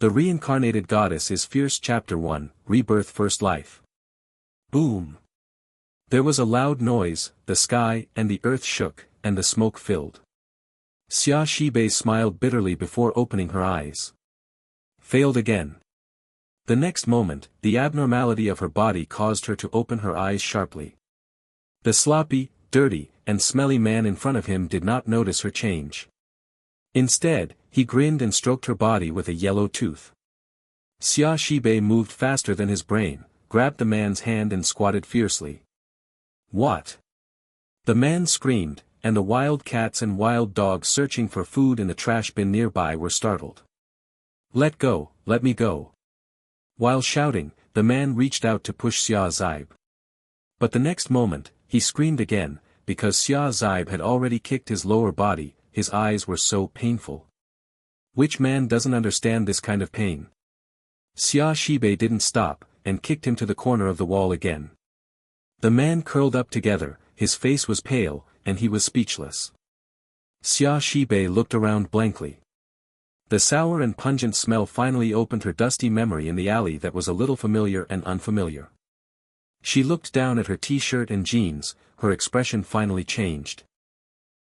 The Reincarnated Goddess is Fierce Chapter 1, Rebirth First Life. Boom! There was a loud noise, the sky and the earth shook, and the smoke filled. Xia Shibei smiled bitterly before opening her eyes. Failed again. The next moment, the abnormality of her body caused her to open her eyes sharply. The sloppy, dirty, and smelly man in front of him did not notice her change. Instead, he grinned and stroked her body with a yellow tooth. Xia Shibei moved faster than his brain, grabbed the man's hand and squatted fiercely. What? The man screamed, and the wild cats and wild dogs searching for food in the trash bin nearby were startled. Let go, let me go. While shouting, the man reached out to push Xia Zib. But the next moment, he screamed again, because Xia Zib had already kicked his lower body, his eyes were so painful. Which man doesn't understand this kind of pain? Xia Shibei didn't stop, and kicked him to the corner of the wall again. The man curled up together, his face was pale, and he was speechless. Xia Shibei looked around blankly. The sour and pungent smell finally opened her dusty memory in the alley that was a little familiar and unfamiliar. She looked down at her t-shirt and jeans, her expression finally changed.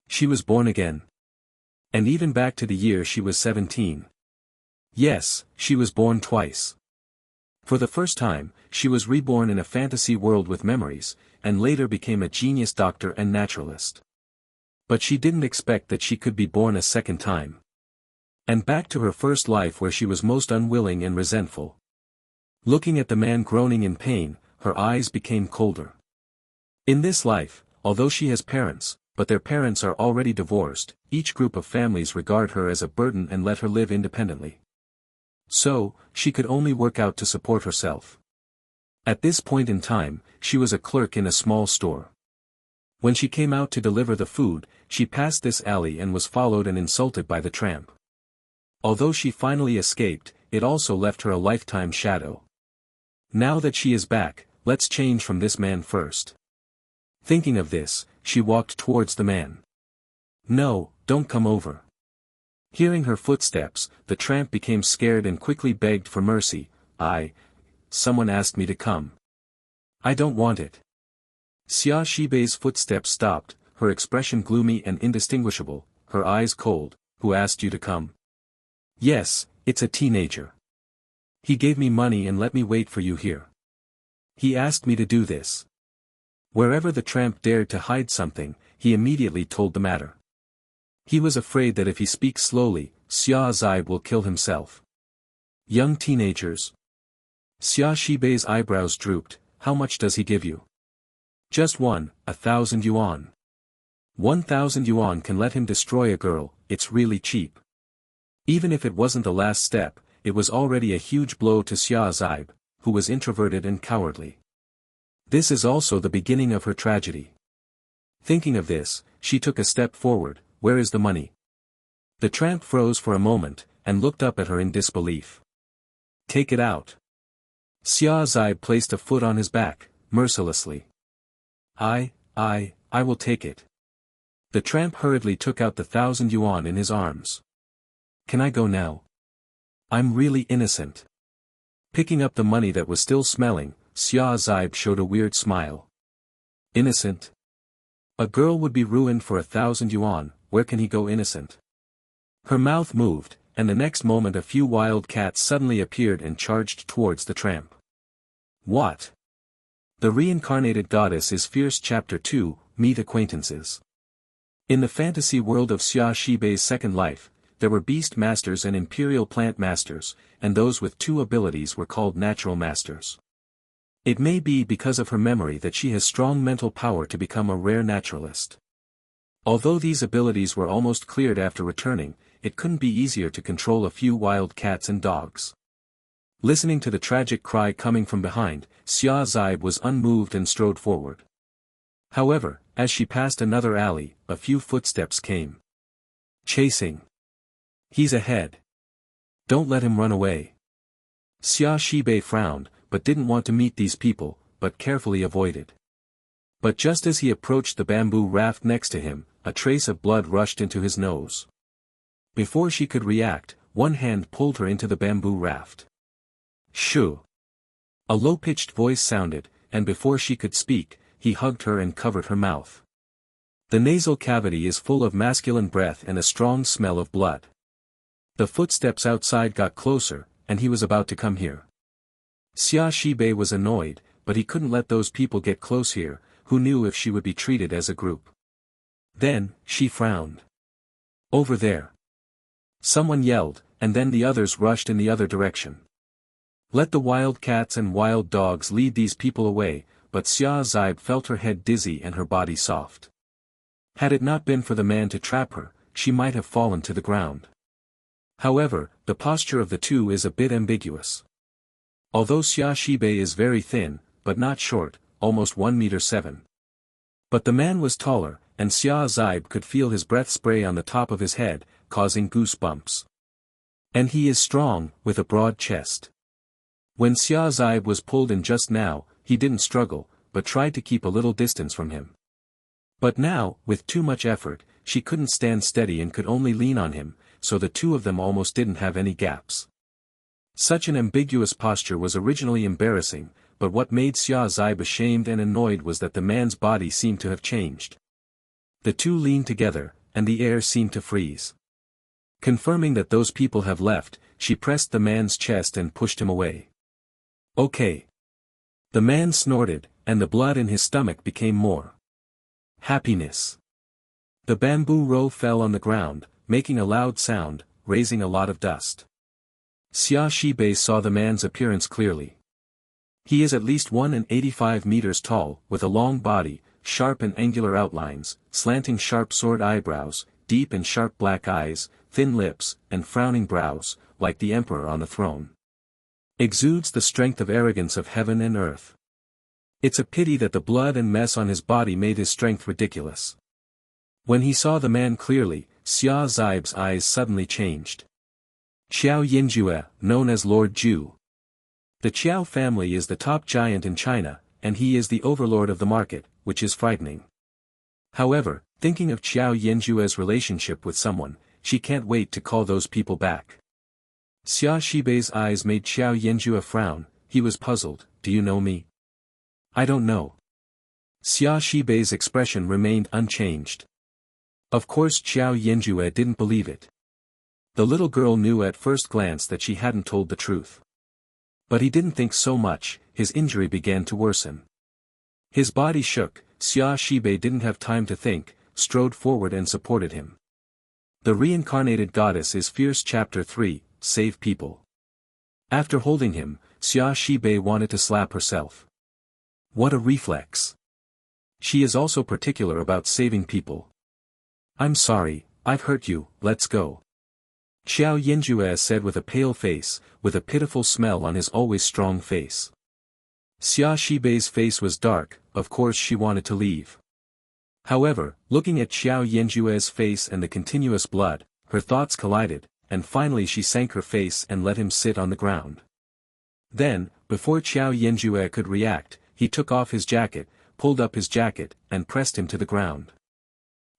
She was born again. And even back to the year she was 17. Yes, she was born twice. For the first time, she was reborn in a fantasy world with memories, and later became a genius doctor and naturalist. But she didn't expect that she could be born a second time. And back to her first life where she was most unwilling and resentful. Looking at the man groaning in pain, her eyes became colder. In this life, although she has parents, but their parents are already divorced, each group of families regard her as a burden and let her live independently. So, she could only work out to support herself. At this point in time, she was a clerk in a small store. When she came out to deliver the food, she passed this alley and was followed and insulted by the tramp. Although she finally escaped, it also left her a lifetime shadow. Now that she is back, let's change from this man first. Thinking of this, she walked towards the man. No, don't come over. Hearing her footsteps, the tramp became scared and quickly begged for mercy. Someone asked me to come. I don't want it. Xia Shibei's footsteps stopped, her expression gloomy and indistinguishable, her eyes cold. Who asked you to come? Yes, it's a teenager. He gave me money and let me wait for you here. He asked me to do this. Wherever the tramp dared to hide something, he immediately told the matter. He was afraid that if he speaks slowly, Xia Zib will kill himself. Young teenagers. Xia Shibei's eyebrows drooped. How much does he give you? Just 1,000 yuan. 1,000 yuan can let him destroy a girl, it's really cheap. Even if it wasn't the last step, it was already a huge blow to Xia Zib, who was introverted and cowardly. This is also the beginning of her tragedy. Thinking of this, she took a step forward. Where is the money? The tramp froze for a moment, and looked up at her in disbelief. Take it out. Xia Zib placed a foot on his back, mercilessly. I will take it. The tramp hurriedly took out the 1,000 yuan in his arms. Can I go now? I'm really innocent. Picking up the money that was still smelling, Xia Zib showed a weird smile. Innocent? A girl would be ruined for 1,000 yuan, where can he go innocent? Her mouth moved, and the next moment a few wild cats suddenly appeared and charged towards the tramp. What? The Reincarnated Goddess is Fierce Chapter 2, Meet Acquaintances. In the fantasy world of Xia Shibei's second life, there were beast masters and imperial plant masters, and those with two abilities were called natural masters. It may be because of her memory that she has strong mental power to become a rare naturalist. Although these abilities were almost cleared after returning, it couldn't be easier to control a few wild cats and dogs. Listening to the tragic cry coming from behind, Xia Zib was unmoved and strode forward. However, as she passed another alley, a few footsteps came. Chasing. He's ahead. Don't let him run away. Xia Shibei frowned, but didn't want to meet these people, but carefully avoided. But just as he approached the bamboo raft next to him, a trace of blood rushed into his nose. Before she could react, one hand pulled her into the bamboo raft. Shoo! A low-pitched voice sounded, and before she could speak, he hugged her and covered her mouth. The nasal cavity is full of masculine breath and a strong smell of blood. The footsteps outside got closer, and he was about to come here. Xia Shibei was annoyed, but he couldn't let those people get close here, who knew if she would be treated as a group. Then, she frowned. Over there. Someone yelled, and then the others rushed in the other direction. Let the wild cats and wild dogs lead these people away, but Xia Zibe felt her head dizzy and her body soft. Had it not been for the man to trap her, she might have fallen to the ground. However, the posture of the two is a bit ambiguous. Although Xia Shibei is very thin, but not short, almost 1.7 meters. But the man was taller, and Xia Zibe could feel his breath spray on the top of his head, causing goosebumps. And he is strong, with a broad chest. When Xia Zibe was pulled in just now, he didn't struggle, but tried to keep a little distance from him. But now, with too much effort, she couldn't stand steady and could only lean on him, so the two of them almost didn't have any gaps. Such an ambiguous posture was originally embarrassing, but what made Xia Zibe ashamed and annoyed was that the man's body seemed to have changed. The two leaned together, and the air seemed to freeze. Confirming that those people have left, she pressed the man's chest and pushed him away. Okay. The man snorted, and the blood in his stomach became more. Happiness. The bamboo row fell on the ground, making a loud sound, raising a lot of dust. Xia Shibei saw the man's appearance clearly. He is at least 1.85 meters tall, with a long body, sharp and angular outlines, slanting sharp sword eyebrows, deep and sharp black eyes, thin lips, and frowning brows, like the emperor on the throne. Exudes the strength of arrogance of heaven and earth. It's a pity that the blood and mess on his body made his strength ridiculous. When he saw the man clearly, Xia Zibe's eyes suddenly changed. Qiao Yinjue, known as Lord Ju. The Qiao family is the top giant in China, and he is the overlord of the market, which is frightening. However, thinking of Qiao Yinjue's relationship with someone, she can't wait to call those people back. Xia Shibei's eyes made Qiao Yinjue frown. He was puzzled. Do you know me? I don't know. Xia Shibei's expression remained unchanged. Of course Qiao Yinjue didn't believe it. The little girl knew at first glance that she hadn't told the truth. But he didn't think so much. His injury began to worsen. His body shook. Xia Shibei didn't have time to think, strode forward and supported him. The Reincarnated Goddess is Fierce Chapter 3, Save People. After holding him, Xia Shibei wanted to slap herself. What a reflex. She is also particular about saving people. I'm sorry, I've hurt you, let's go. Qiao Yinjue said with a pale face, with a pitiful smell on his always strong face. Xia Shibei's face was dark, of course she wanted to leave. However, looking at Qiao Yinjue's face and the continuous blood, her thoughts collided, and finally she sank her face and let him sit on the ground. Then, before Qiao Yinjue could react, he took off his jacket, pulled up his jacket, and pressed him to the ground.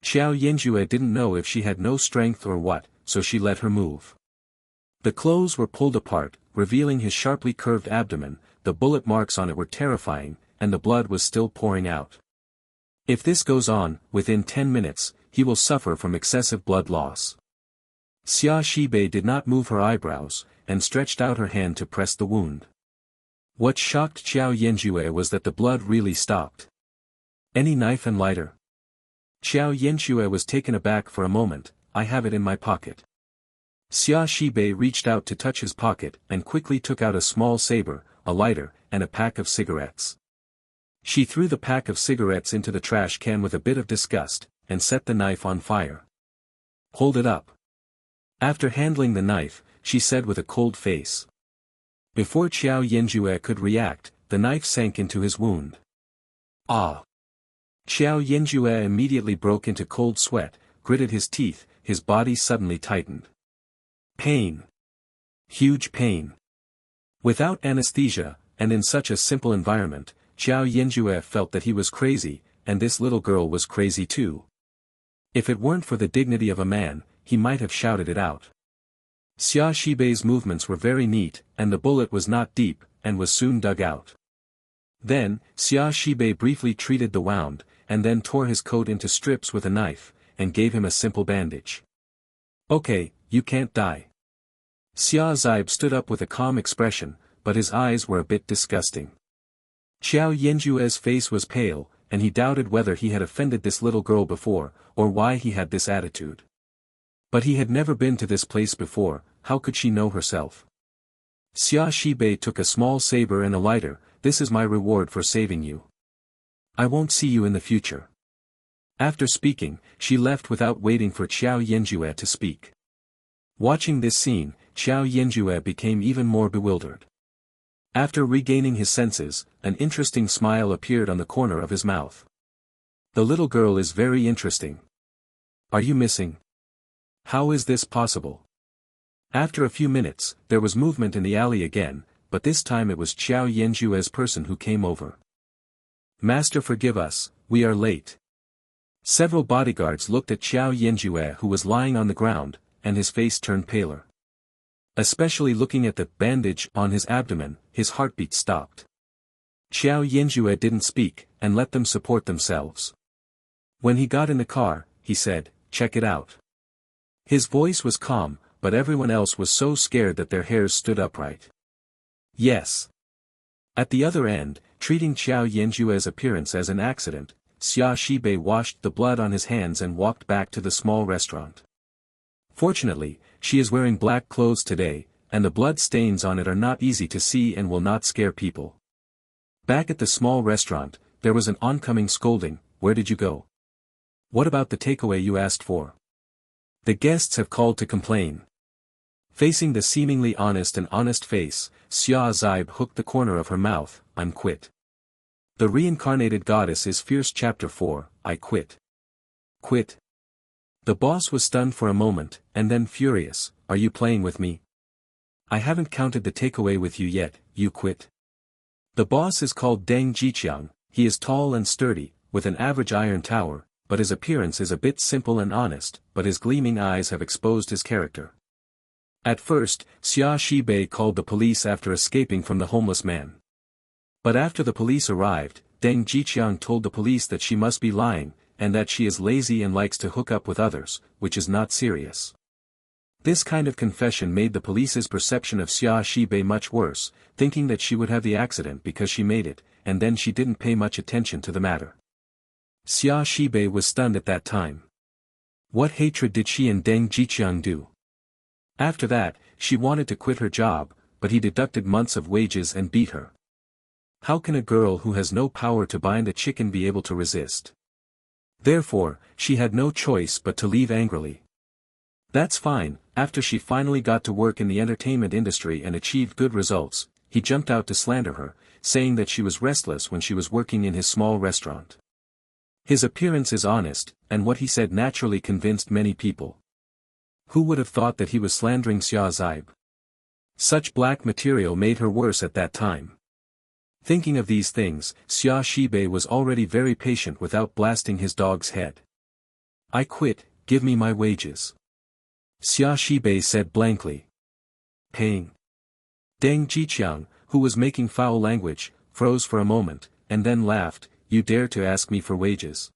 Qiao Yinjue didn't know if she had no strength or what, so she let her move. The clothes were pulled apart, revealing his sharply curved abdomen. The bullet marks on it were terrifying, and the blood was still pouring out. If this goes on, within 10 minutes, he will suffer from excessive blood loss. Xia Shibei did not move her eyebrows, and stretched out her hand to press the wound. What shocked Qiao Yinjue was that the blood really stopped. Any knife and lighter? Qiao Yinjue was taken aback for a moment. I have it in my pocket. Xia Shibei reached out to touch his pocket and quickly took out a small saber, a lighter, and a pack of cigarettes. She threw the pack of cigarettes into the trash can with a bit of disgust, and set the knife on fire. Hold it up. After handling the knife, she said with a cold face. Before Qiao Yinjue could react, the knife sank into his wound. Ah! Qiao Yinjue immediately broke into cold sweat, gritted his teeth, his body suddenly tightened. Pain. Huge pain. Without anesthesia, and in such a simple environment, Qiao Yinjue felt that he was crazy, and this little girl was crazy too. If it weren't for the dignity of a man, he might have shouted it out. Xia Shibei's movements were very neat, and the bullet was not deep, and was soon dug out. Then, Xia Shibei briefly treated the wound, and then tore his coat into strips with a knife, and gave him a simple bandage. Okay, you can't die. Xia Zaibe stood up with a calm expression, but his eyes were a bit disgusting. Qiao Yanjue's face was pale, and he doubted whether he had offended this little girl before, or why he had this attitude. But he had never been to this place before, how could she know herself? Xia Shibei took a small saber and a lighter. This is my reward for saving you. I won't see you in the future. After speaking, she left without waiting for Qiao Yanjue to speak. Watching this scene, Qiao Yanjue became even more bewildered. After regaining his senses, an interesting smile appeared on the corner of his mouth. The little girl is very interesting. Are you missing? How is this possible? After a few minutes, there was movement in the alley again, but this time it was Qiao Yanjue's person who came over. Master, forgive us, we are late. Several bodyguards looked at Qiao Yanjue, who was lying on the ground, and his face turned paler. Especially looking at the bandage on his abdomen, his heartbeat stopped. Qiao Yanjue didn't speak, and let them support themselves. When he got in the car, he said, "Check it out." His voice was calm, but everyone else was so scared that their hairs stood upright. Yes. At the other end, treating Qiao Yanjue's appearance as an accident, Xia Shibei washed the blood on his hands and walked back to the small restaurant. Fortunately, she is wearing black clothes today, and the blood stains on it are not easy to see and will not scare people. Back at the small restaurant, there was an oncoming scolding. Where did you go? What about the takeaway you asked for? The guests have called to complain. Facing the seemingly honest face, Xia Zaibe hooked the corner of her mouth. I'm quit. The Reincarnated Goddess is Fierce Chapter 4, I quit. Quit? The boss was stunned for a moment, and then furious. Are you playing with me? I haven't counted the takeaway with you yet. You quit? The boss is called Deng Jiqiang. He is tall and sturdy, with an average iron tower, but his appearance is a bit simple and honest, but his gleaming eyes have exposed his character. At first, Xia Shibei called the police after escaping from the homeless man. But after the police arrived, Deng Jiqiang told the police that she must be lying, and that she is lazy and likes to hook up with others, which is not serious. This kind of confession made the police's perception of Xia Shibei much worse, thinking that she would have the accident because she made it, and then she didn't pay much attention to the matter. Xia Shibei was stunned at that time. What hatred did she and Deng Jiqiang do? After that, she wanted to quit her job, but he deducted months of wages and beat her. How can a girl who has no power to bind a chicken be able to resist? Therefore, she had no choice but to leave angrily. That's fine. After she finally got to work in the entertainment industry and achieved good results, he jumped out to slander her, saying that she was restless when she was working in his small restaurant. His appearance is honest, and what he said naturally convinced many people. Who would have thought that he was slandering Xia Zaibe? Such black material made her worse at that time. Thinking of these things, Xia Shibei was already very patient without blasting his dog's head. I quit, give me my wages. Xia Shibei said blankly. Paying. Deng Jiqiang, who was making foul language, froze for a moment, and then laughed. You dare to ask me for wages?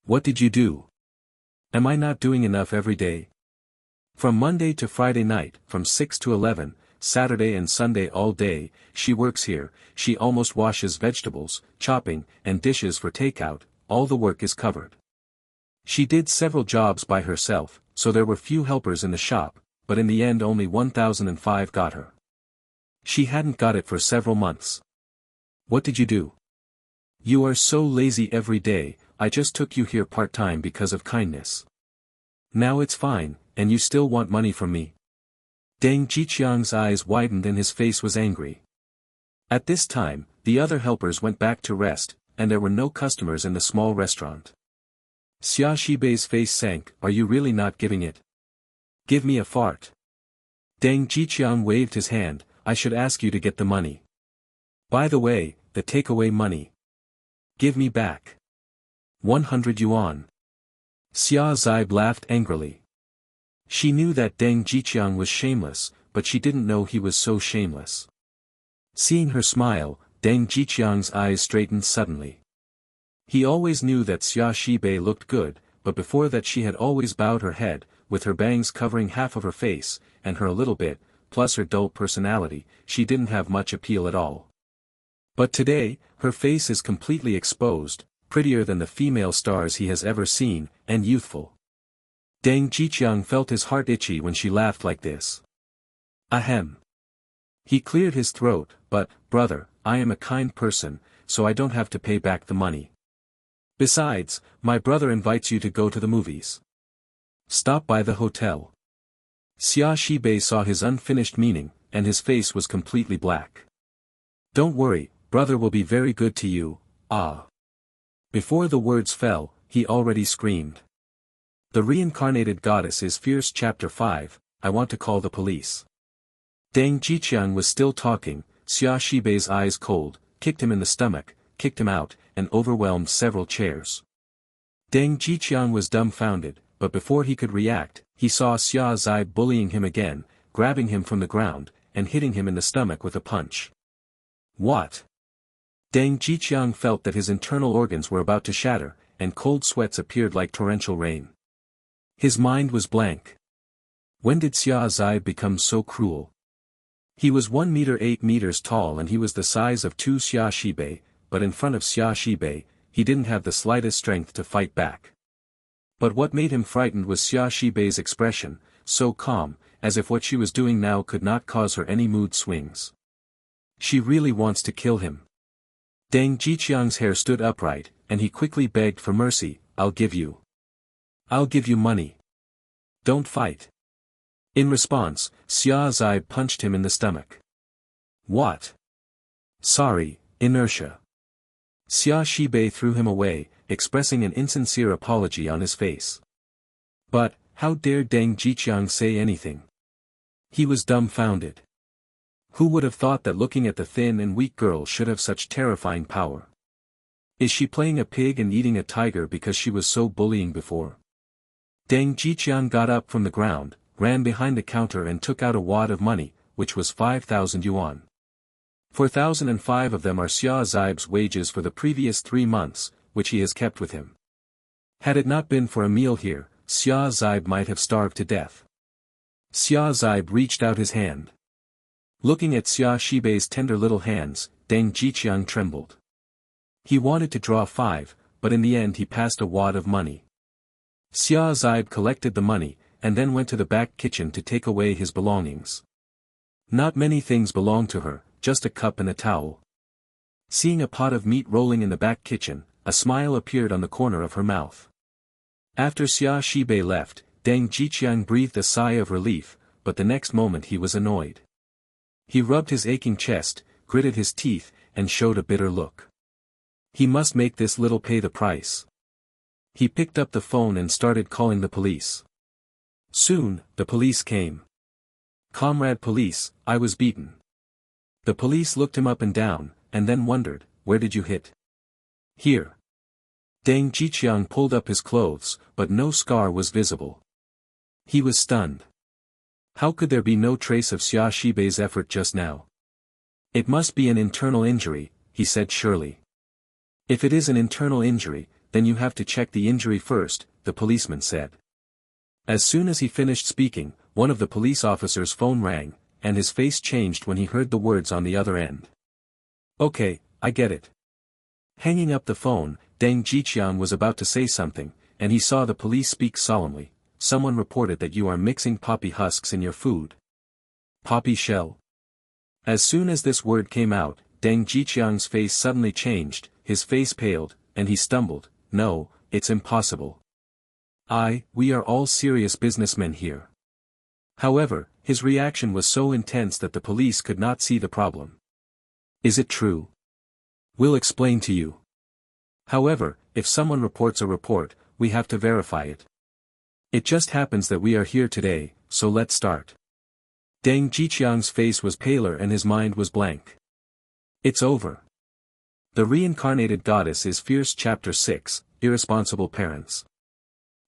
What did you do? Am I not doing enough every day? From Monday to Friday night, from 6 to 11, Saturday and Sunday all day, she works here. She almost washes vegetables, chopping, and dishes for takeout. All the work is covered. She did several jobs by herself, so there were few helpers in the shop, but in the end only 1,005 got her. She hadn't got it for several months. What did you do? You are so lazy every day. I just took you here part-time because of kindness. Now it's fine, and you still want money from me? Deng Jiqiang's eyes widened and his face was angry. At this time, the other helpers went back to rest, and there were no customers in the small restaurant. Xia Shibei's face sank. Are you really not giving it? Give me a fart. Deng Jiqiang waved his hand. I should ask you to get the money. By the way, the takeaway money. Give me back. 100 yuan. Xia Zaibe laughed angrily. She knew that Deng Jiqiang was shameless, but she didn't know he was so shameless. Seeing her smile, Deng Jiqiang's eyes straightened suddenly. He always knew that Xia Shibei looked good, but before that she had always bowed her head, with her bangs covering half of her face, and her a little bit, plus her dull personality, she didn't have much appeal at all. But today, her face is completely exposed, prettier than the female stars he has ever seen, and youthful. Deng Jiqiang felt his heart itchy when she laughed like this. Ahem. He cleared his throat, but, brother, I am a kind person, so I don't have to pay back the money. Besides, my brother invites you to go to the movies. Stop by the hotel. Xia Shibei saw his unfinished meaning, and his face was completely black. Don't worry, brother will be very good to you, ah. Before the words fell, he already screamed. The Reincarnated Goddess is Fierce Chapter 5, I want to call the police. Deng Jiqiang was still talking, Xia Shibei's eyes cold, kicked him in the stomach, kicked him out, and overwhelmed several chairs. Deng Jiqiang was dumbfounded, but before he could react, he saw Xia Zai bullying him again, grabbing him from the ground, and hitting him in the stomach with a punch. What? Deng Jiqiang felt that his internal organs were about to shatter, and cold sweats appeared like torrential rain. His mind was blank. When did Xia Zai become so cruel? He was 1 meter 8 meters tall and he was the size of 2 Xia Shibei, but in front of Xia Shibei, he didn't have the slightest strength to fight back. But what made him frightened was Xia Shibei's expression, so calm, as if what she was doing now could not cause her any mood swings. She really wants to kill him. Deng Jiqiang's hair stood upright, and he quickly begged for mercy, I'll give you money. Don't fight. In response, Xia Zai punched him in the stomach. What? Sorry, inertia. Xia Shibei threw him away, expressing an insincere apology on his face. But, how dared Deng Jiqiang say anything? He was dumbfounded. Who would have thought that looking at the thin and weak girl should have such terrifying power? Is she playing a pig and eating a tiger because she was so bullying before? Deng Jiqiang got up from the ground, ran behind the counter and took out a wad of money, which was 5,000 yuan. 4,005 of them are Xia Zai's wages for the previous 3 months, which he has kept with him. Had it not been for a meal here, Xia Zai might have starved to death. Xia Zai reached out his hand. Looking at Xia Shibei's tender little hands, Deng Jiqiang trembled. He wanted to draw 5, but in the end he passed a wad of money. Xia Zai collected the money, and then went to the back kitchen to take away his belongings. Not many things belonged to her, just a cup and a towel. Seeing a pot of meat rolling in the back kitchen, a smile appeared on the corner of her mouth. After Xia Shibei left, Deng Jiqiang breathed a sigh of relief, but the next moment he was annoyed. He rubbed his aching chest, gritted his teeth, and showed a bitter look. He must make this little pay the price. He picked up the phone and started calling the police. Soon, the police came. Comrade police, I was beaten. The police looked him up and down, and then wondered, where did you hit? Here. Deng Jiqiang pulled up his clothes, but no scar was visible. He was stunned. How could there be no trace of Xia Shibei's effort just now? It must be an internal injury, he said surely. If it is an internal injury, then you have to check the injury first, the policeman said. As soon as he finished speaking, one of the police officers' phone rang, and his face changed when he heard the words on the other end. Okay, I get it. Hanging up the phone, Deng Jiqiang was about to say something, and he saw the police speak solemnly. Someone reported that you are mixing poppy husks in your food. Poppy shell? As soon as this word came out, Deng Jiqiang's face suddenly changed, his face paled, and he stumbled, no, it's impossible. We are all serious businessmen here. However, his reaction was so intense that the police could not see the problem. Is it true? We'll explain to you. However, if someone reports a report, we have to verify it. It just happens that we are here today, so let's start. Deng Jiqiang's face was paler and his mind was blank. It's over. The Reincarnated Goddess is Fierce Chapter 6, Irresponsible Parents.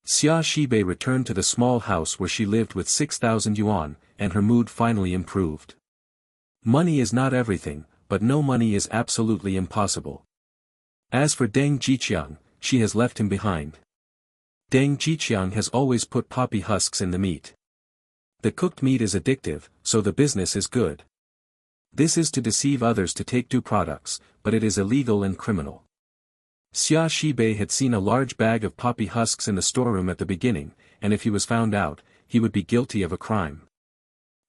Xia Shibei returned to the small house where she lived with 6,000 yuan, and her mood finally improved. Money is not everything, but no money is absolutely impossible. As for Deng Jiqiang, she has left him behind. Deng Jiqiang has always put poppy husks in the meat. The cooked meat is addictive, so the business is good. This is to deceive others to take due products, but it is illegal and criminal. Xia Shibei had seen a large bag of poppy husks in the storeroom at the beginning, and if he was found out, he would be guilty of a crime.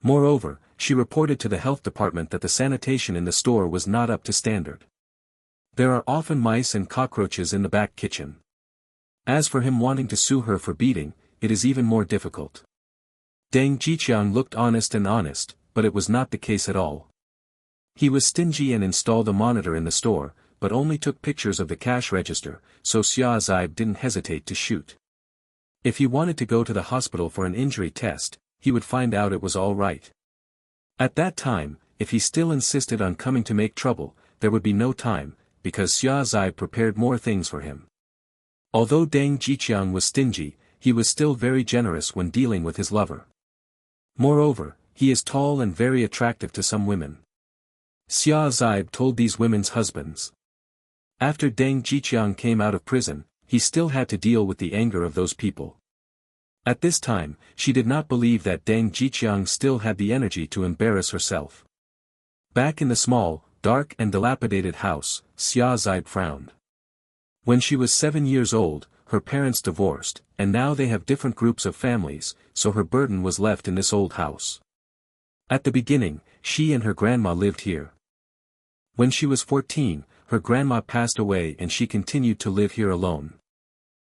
Moreover, she reported to the health department that the sanitation in the store was not up to standard. There are often mice and cockroaches in the back kitchen. As for him wanting to sue her for beating, it is even more difficult. Deng Jiqiang looked honest, but it was not the case at all. He was stingy and installed a monitor in the store, but only took pictures of the cash register, so Xia Zib didn't hesitate to shoot. If he wanted to go to the hospital for an injury test, he would find out it was all right. At that time, if he still insisted on coming to make trouble, there would be no time, because Xia Zib prepared more things for him. Although Deng Jiqiang was stingy, he was still very generous when dealing with his lover. Moreover, he is tall and very attractive to some women. Xia Zib told these women's husbands. After Deng Jiqiang came out of prison, he still had to deal with the anger of those people. At this time, she did not believe that Deng Jiqiang still had the energy to embarrass herself. Back in the small, dark and dilapidated house, Xia Zib frowned. When she was 7 years old, her parents divorced, and now they have different groups of families, so her burden was left in this old house. At the beginning, she and her grandma lived here. When she was 14, her grandma passed away and she continued to live here alone.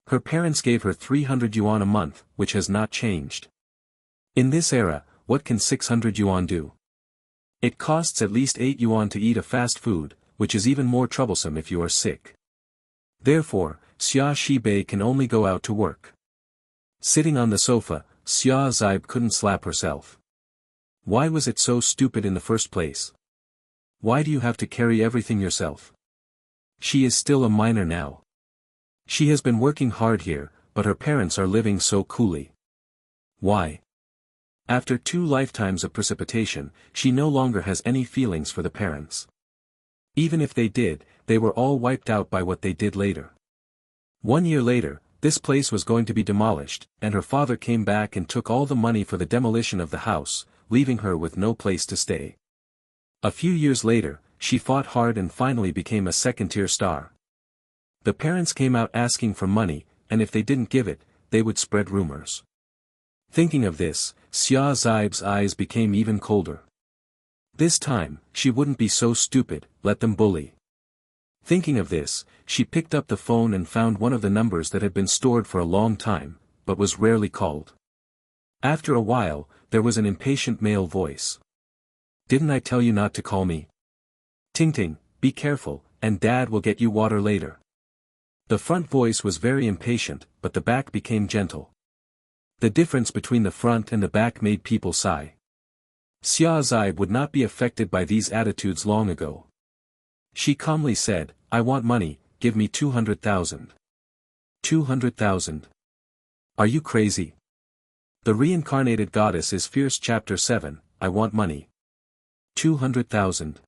Her parents gave her 300 yuan a month, which has not changed. In this era, what can 600 yuan do? It costs at least 8 yuan to eat a fast food, which is even more troublesome if you are sick. Therefore, Xia Shibei can only go out to work. Sitting on the sofa, Xia Zib couldn't slap herself. Why was it so stupid in the first place? Why do you have to carry everything yourself? She is still a minor now. She has been working hard here, but her parents are living so coolly. Why? After 2 lifetimes of precipitation, she no longer has any feelings for the parents. Even if they did, they were all wiped out by what they did later. 1 year later, this place was going to be demolished, and her father came back and took all the money for the demolition of the house, leaving her with no place to stay. A few years later, she fought hard and finally became a second-tier star. The parents came out asking for money, and if they didn't give it, they would spread rumors. Thinking of this, Xia Zib's eyes became even colder. This time, she wouldn't be so stupid, let them bully. Thinking of this, she picked up the phone and found one of the numbers that had been stored for a long time, but was rarely called. After a while, there was an impatient male voice. "Didn't I tell you not to call me? Ting Ting, be careful, and Dad will get you water later." The front voice was very impatient, but the back became gentle. The difference between the front and the back made people sigh. Xia Zib would not be affected by these attitudes long ago. She calmly said, "I want money, give me 200,000. 200,000. Are you crazy? The Reincarnated Goddess is Fierce Chapter 7, I want money. 200,000.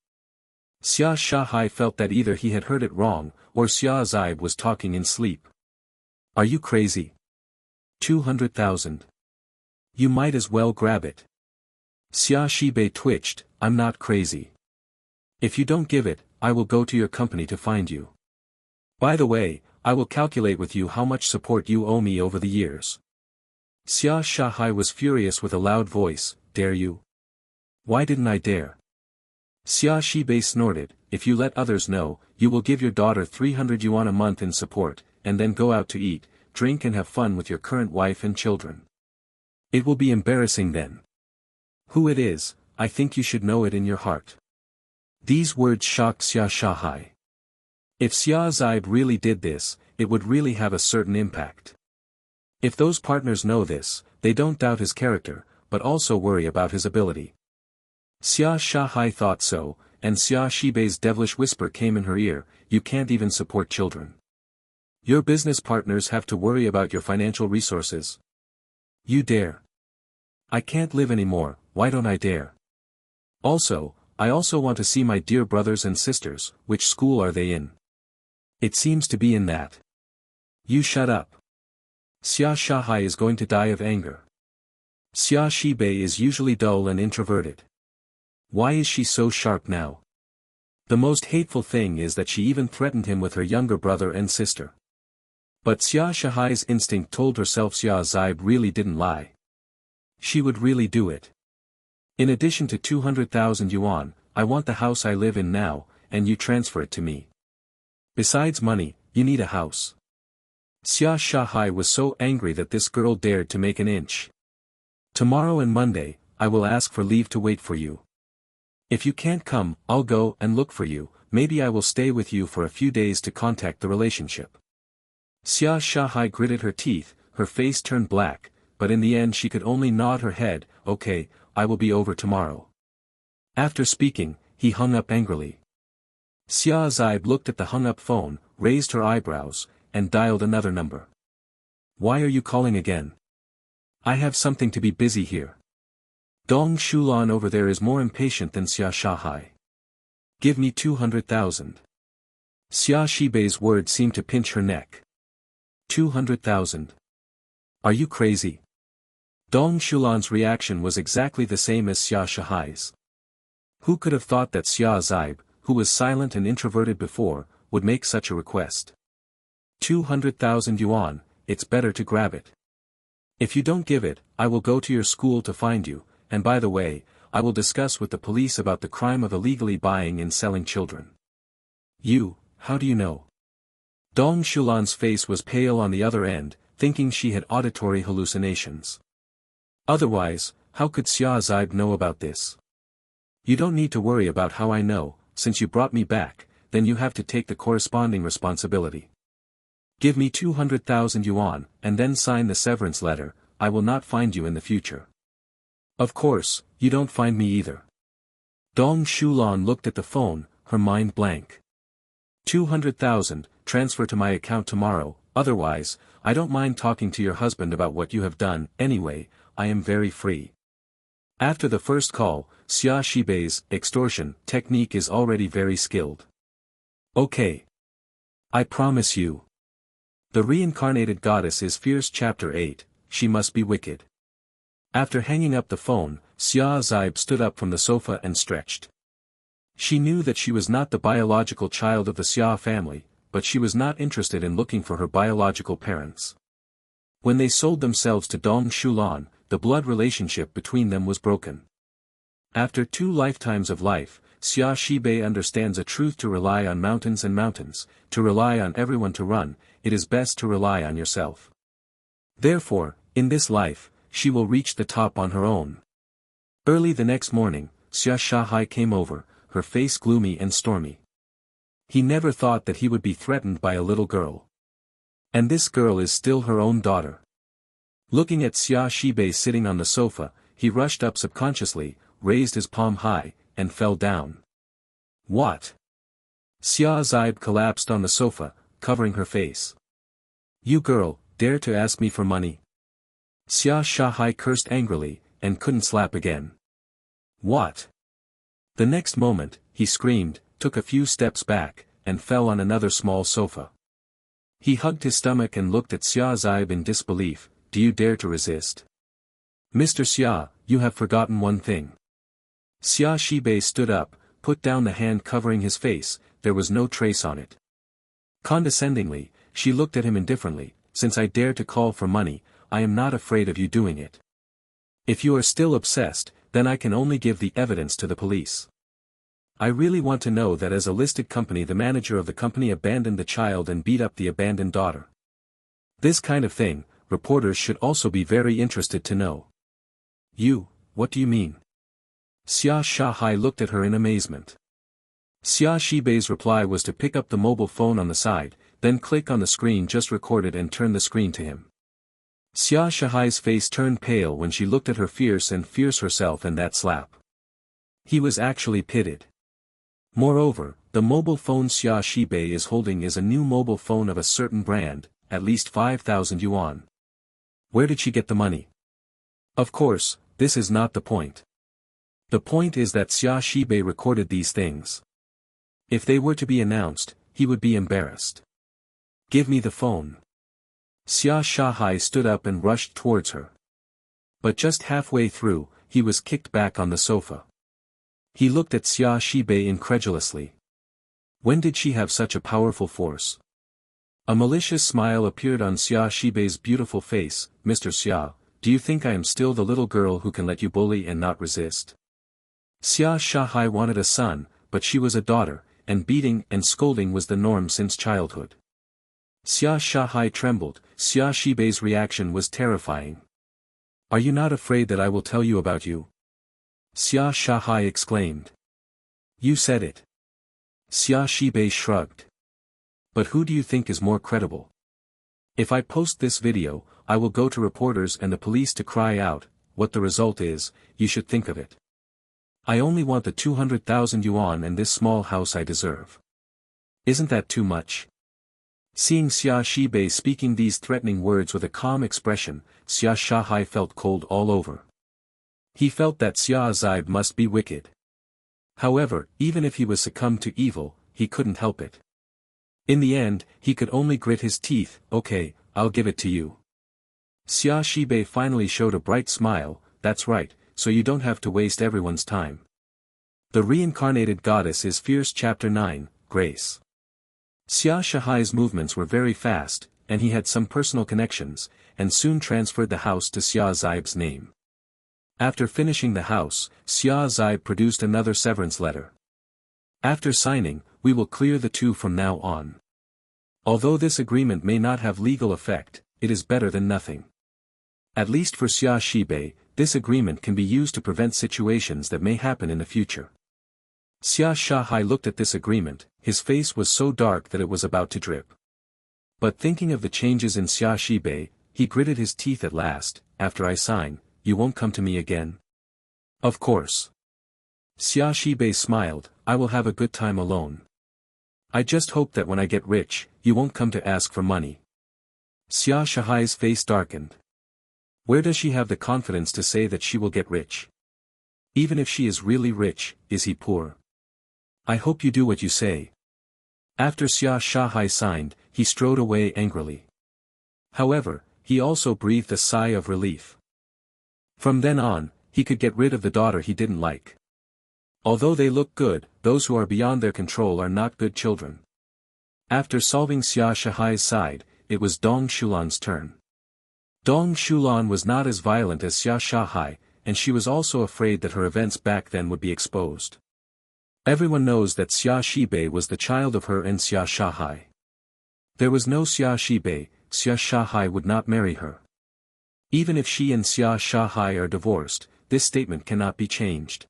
Xia Shahai felt that either he had heard it wrong, or Xia Zib was talking in sleep. Are you crazy? 200,000. You might as well grab it. Xia Shibei twitched, I'm not crazy. If you don't give it, I will go to your company to find you. By the way, I will calculate with you how much support you owe me over the years. Xia Shahai was furious with a loud voice, dare you? Why didn't I dare? Xia Shibei snorted, if you let others know, you will give your daughter 300 yuan a month in support, and then go out to eat, drink and have fun with your current wife and children. It will be embarrassing then. Who it is, I think you should know it in your heart. These words shocked Xia Shahai. If Xia Zib really did this, it would really have a certain impact. If those partners know this, they don't doubt his character, but also worry about his ability. Xia Shahai thought so, and Xia Shibei's devilish whisper came in her ear, you can't even support children. Your business partners have to worry about your financial resources. You dare. I can't live anymore, why don't I dare? Also, I also want to see my dear brothers and sisters, which school are they in? It seems to be in that. You shut up. Xia Shahai is going to die of anger. Xia Shibei is usually dull and introverted. Why is she so sharp now? The most hateful thing is that she even threatened him with her younger brother and sister. But Xia Shahai's instinct told herself Xia Zaib really didn't lie. She would really do it. In addition to 200,000 yuan, I want the house I live in now, and you transfer it to me. Besides money, you need a house. Xia Shahai was so angry that this girl dared to make an inch. Tomorrow and Monday, I will ask for leave to wait for you. If you can't come, I'll go and look for you, maybe I will stay with you for a few days to contact the relationship. Xia Shahai gritted her teeth, her face turned black, but in the end she could only nod her head. Okay, I will be over tomorrow. After speaking, he hung up angrily. Xia Zaib looked at the hung-up phone, raised her eyebrows, and dialed another number. Why are you calling again? I have something to be busy here. Dong Shulan over there is more impatient than Xia Shahai. Give me 200,000. Xia Shibei's words seemed to pinch her neck. 200,000. Are you crazy? Dong Shulan's reaction was exactly the same as Xia Shahai's. Who could have thought that Xia Zaib, who was silent and introverted before, would make such a request? 200,000 yuan, it's better to grab it. If you don't give it, I will go to your school to find you, and by the way, I will discuss with the police about the crime of illegally buying and selling children. You, how do you know? Dong Shulan's face was pale on the other end, thinking she had auditory hallucinations. Otherwise, how could Xia Zaib know about this? You don't need to worry about how I know, since you brought me back, then you have to take the corresponding responsibility. Give me 200,000 yuan, and then sign the severance letter, I will not find you in the future. Of course, you don't find me either. Dong Shulan looked at the phone, her mind blank. 200,000, transfer to my account tomorrow, otherwise, I don't mind talking to your husband about what you have done, anyway, I am very free. After the first call, Xia Shibei's extortion technique is already very skilled. Okay. I promise you. The Reincarnated Goddess is Fierce Chapter 8, She Must Be Wicked. After hanging up the phone, Xia Zaib stood up from the sofa and stretched. She knew that she was not the biological child of the Xia family, but she was not interested in looking for her biological parents. When they sold themselves to Dong Shulan, the blood relationship between them was broken. After 2 lifetimes of life, Xia Shibei understands a truth: to rely on mountains and mountains, to rely on everyone to run, it is best to rely on yourself. Therefore, in this life, she will reach the top on her own. Early the next morning, Xia Shahai came over, her face gloomy and stormy. He never thought that he would be threatened by a little girl. And this girl is still her own daughter. Looking at Xia Shibei sitting on the sofa, he rushed up subconsciously, raised his palm high, and fell down. What? Xia Zaib collapsed on the sofa, covering her face. You girl, dare to ask me for money? Xia Shahai cursed angrily, and couldn't slap again. What? The next moment, he screamed, took a few steps back, and fell on another small sofa. He hugged his stomach and looked at Xia Zaib in disbelief. Do you dare to resist? Mr. Xia, you have forgotten one thing. Xia Shibei stood up, put down the hand covering his face, there was no trace on it. Condescendingly, she looked at him indifferently. Since I dare to call for money, I am not afraid of you doing it. If you are still obsessed, then I can only give the evidence to the police. I really want to know that as a listed company the manager of the company abandoned the child and beat up the abandoned daughter. This kind of thing, reporters should also be very interested to know. You, what do you mean? Xia Shahai looked at her in amazement. Xia Shibei's reply was to pick up the mobile phone on the side, then click on the screen just recorded and turn the screen to him. Xia Shahai's face turned pale when she looked at her fierce herself and that slap. He was actually pitted. Moreover, the mobile phone Xia Shibei is holding is a new mobile phone of a certain brand, at least 5,000 yuan. Where did she get the money? Of course, this is not the point. The point is that Xia Shibei recorded these things. If they were to be announced, he would be embarrassed. Give me the phone. Xia Shahai stood up and rushed towards her. But just halfway through, he was kicked back on the sofa. He looked at Xia Shibei incredulously. When did she have such a powerful force? A malicious smile appeared on Xia Shibei's beautiful face. Mr. Xia, do you think I am still the little girl who can let you bully and not resist? Xia Shahai wanted a son, but she was a daughter, and beating and scolding was the norm since childhood. Xia Shahai trembled. Xia Shibei's reaction was terrifying. Are you not afraid that I will tell you about you? Xia Shahai exclaimed. You said it. Xia Shibei shrugged. But who do you think is more credible? If I post this video, I will go to reporters and the police to cry out. What the result is, you should think of it. I only want the 200,000 yuan and this small house I deserve. Isn't that too much? Seeing Xia Shibei speaking these threatening words with a calm expression, Xia Shahai felt cold all over. He felt that Xia Zaib must be wicked. However, even if he was succumbed to evil, he couldn't help it. In the end, he could only grit his teeth. Okay, I'll give it to you. Xia Shibei finally showed a bright smile. That's right, so you don't have to waste everyone's time. The Reincarnated Goddess is Fierce Chapter 9, Grace. Xia Shahai's movements were very fast, and he had some personal connections, and soon transferred the house to Xia Zaib's name. After finishing the house, Xia Zaib produced another severance letter. After signing, we will clear the two from now on. Although this agreement may not have legal effect, it is better than nothing. At least for Xia Shibei, this agreement can be used to prevent situations that may happen in the future. Xia Shahai looked at this agreement. His face was so dark that it was about to drip. But thinking of the changes in Xia Shibei, he gritted his teeth at last. After I sign, you won't come to me again? Of course. Xia Shibei smiled. I will have a good time alone. I just hope that when I get rich, you won't come to ask for money. Xia Shahai's face darkened. Where does she have the confidence to say that she will get rich? Even if she is really rich, is he poor? I hope you do what you say. After Xia Shahai signed, he strode away angrily. However, he also breathed a sigh of relief. From then on, he could get rid of the daughter he didn't like. Although they look good, those who are beyond their control are not good children. After solving Xia Shahai's side, it was Dong Shulan's turn. Dong Shulan was not as violent as Xia Shahai, and she was also afraid that her events back then would be exposed. Everyone knows that Xia Shibei was the child of her and Xia Shahai. There was no Xia Shibei, Xia Shahai would not marry her. Even if she and Xia Shahai are divorced, this statement cannot be changed.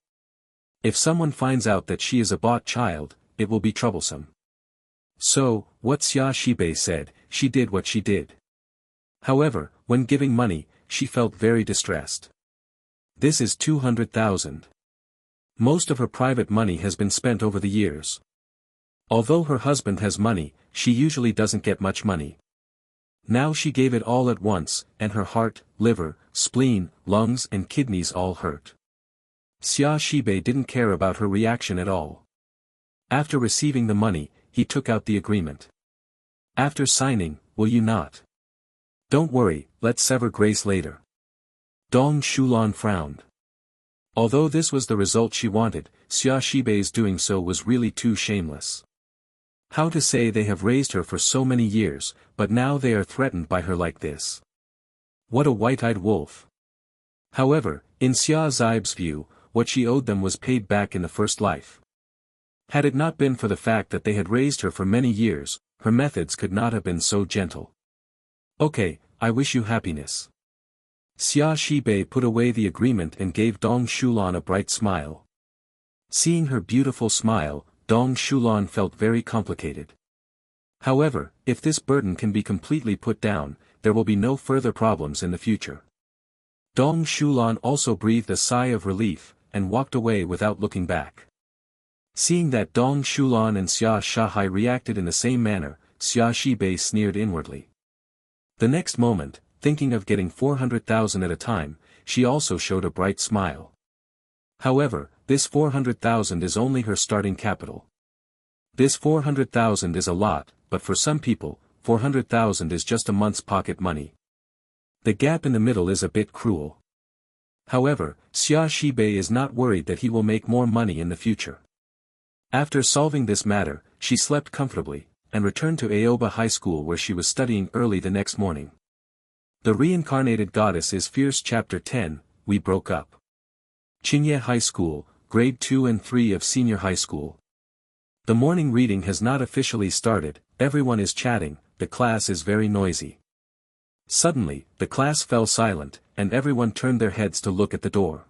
If someone finds out that she is a bought child, it will be troublesome. So, what Xia Shibei said, she did what she did. However, when giving money, she felt very distressed. This is 200,000. Most of her private money has been spent over the years. Although her husband has money, she usually doesn't get much money. Now she gave it all at once, and her heart, liver, spleen, lungs and kidneys all hurt. Xia Shibei didn't care about her reaction at all. After receiving the money, he took out the agreement. After signing, will you not? Don't worry, let's sever grace later. Dong Shulan frowned. Although this was the result she wanted, Xia Shibei's doing so was really too shameless. How to say they have raised her for so many years, but now they are threatened by her like this. What a white-eyed wolf. However, in Xia Zaib's view, what she owed them was paid back in the first life. Had it not been for the fact that they had raised her for many years, her methods could not have been so gentle. Okay, I wish you happiness. Xia Shibei put away the agreement and gave Dong Shulan a bright smile. Seeing her beautiful smile, Dong Shulan felt very complicated. However, if this burden can be completely put down, there will be no further problems in the future. Dong Shulan also breathed a sigh of relief, and walked away without looking back. Seeing that Dong Shulan and Xia Shahai reacted in the same manner, Xia Shibei sneered inwardly. The next moment, thinking of getting 400,000 at a time, she also showed a bright smile. However, this 400,000 is only her starting capital. This 400,000 is a lot, but for some people, 400,000 is just a month's pocket money. The gap in the middle is a bit cruel. However, Xia Shibei is not worried that he will make more money in the future. After solving this matter, she slept comfortably, and returned to Aoba High School where she was studying early the next morning. The Reincarnated Goddess is Fierce Chapter 10, We Broke Up. Qingye High School, Grade 2 and 3 of Senior High School. The morning reading has not officially started, everyone is chatting, the class is very noisy. Suddenly, the class fell silent, and everyone turned their heads to look at the door.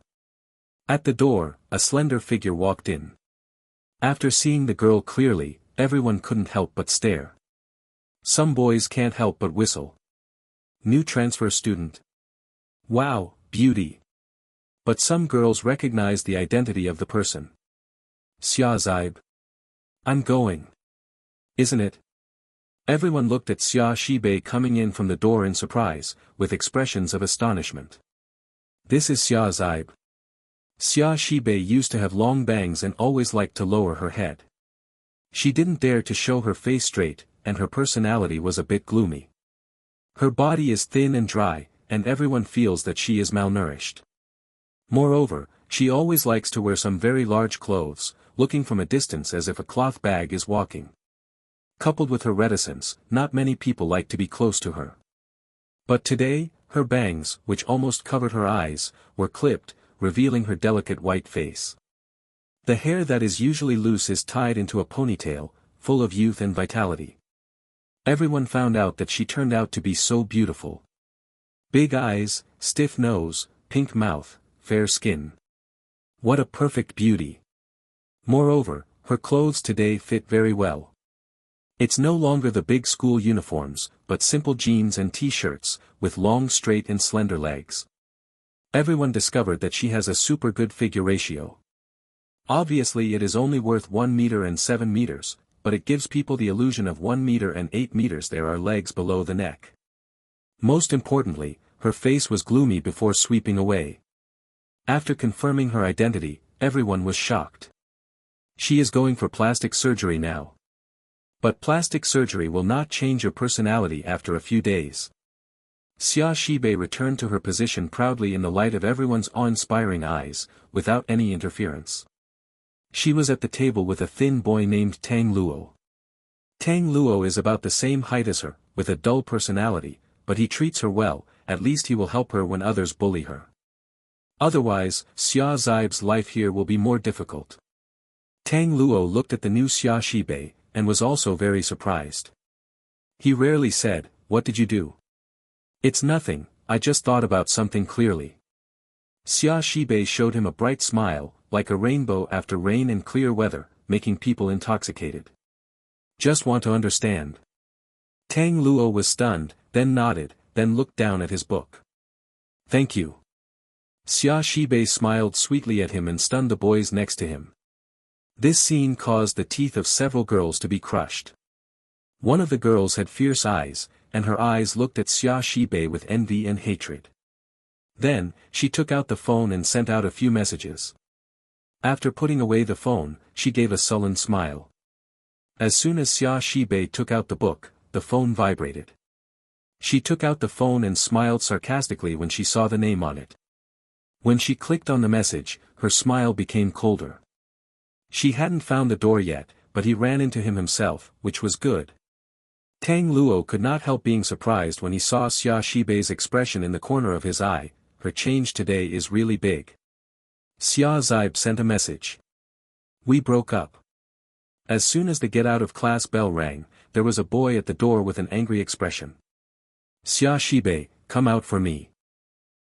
At the door, a slender figure walked in. After seeing the girl clearly, everyone couldn't help but stare. Some boys can't help but whistle. New transfer student. Wow, beauty. But some girls recognized the identity of the person. Xia Zibe. I'm going. Isn't it? Everyone looked at Xia Shibei coming in from the door in surprise, with expressions of astonishment. This is Xia Zibe. Xia Shibei used to have long bangs and always liked to lower her head. She didn't dare to show her face straight, and her personality was a bit gloomy. Her body is thin and dry, and everyone feels that she is malnourished. Moreover, she always likes to wear some very large clothes, looking from a distance as if a cloth bag is walking. Coupled with her reticence, not many people like to be close to her. But today, her bangs, which almost covered her eyes, were clipped, revealing her delicate white face. The hair that is usually loose is tied into a ponytail, full of youth and vitality. Everyone found out that she turned out to be so beautiful. Big eyes, stiff nose, pink mouth, fair skin. What a perfect beauty. Moreover, her clothes today fit very well. It's no longer the big school uniforms, but simple jeans and t-shirts, with long straight and slender legs. Everyone discovered that she has a super good figure ratio. Obviously it is only worth 1 meter and 7 meters, but it gives people the illusion of 1 meter and 8 meters. There are legs below the neck. Most importantly, her face was gloomy before sweeping away. After confirming her identity, everyone was shocked. She is going for plastic surgery now. But plastic surgery will not change your personality after a few days. Xia Shibei returned to her position proudly in the light of everyone's awe-inspiring eyes, without any interference. She was at the table with a thin boy named Tang Luo. Tang Luo is about the same height as her, with a dull personality, but he treats her well, at least he will help her when others bully her. Otherwise, Xia Zibe's life here will be more difficult. Tang Luo looked at the new Xia Shibei, and was also very surprised. He rarely said, "What did you do?" "It's nothing, I just thought about something clearly." Xia Shibei showed him a bright smile, like a rainbow after rain and clear weather, making people intoxicated. "Just want to understand." Tang Luo was stunned, then nodded, then looked down at his book. "Thank you." Xia Shibei smiled sweetly at him and stunned the boys next to him. This scene caused the teeth of several girls to be crushed. One of the girls had fierce eyes, and her eyes looked at Xia Shibei with envy and hatred. Then, she took out the phone and sent out a few messages. After putting away the phone, she gave a sullen smile. As soon as Xia Shibei took out the book, the phone vibrated. She took out the phone and smiled sarcastically when she saw the name on it. When she clicked on the message, her smile became colder. She hadn't found the door yet, but he ran into him himself, which was good. Tang Luo could not help being surprised when he saw Xia Shibei's expression in the corner of his eye. Her change today is really big. Xia Zibe sent a message. We broke up. As soon as the get-out-of-class bell rang, there was a boy at the door with an angry expression. Xia Shibei, come out for me.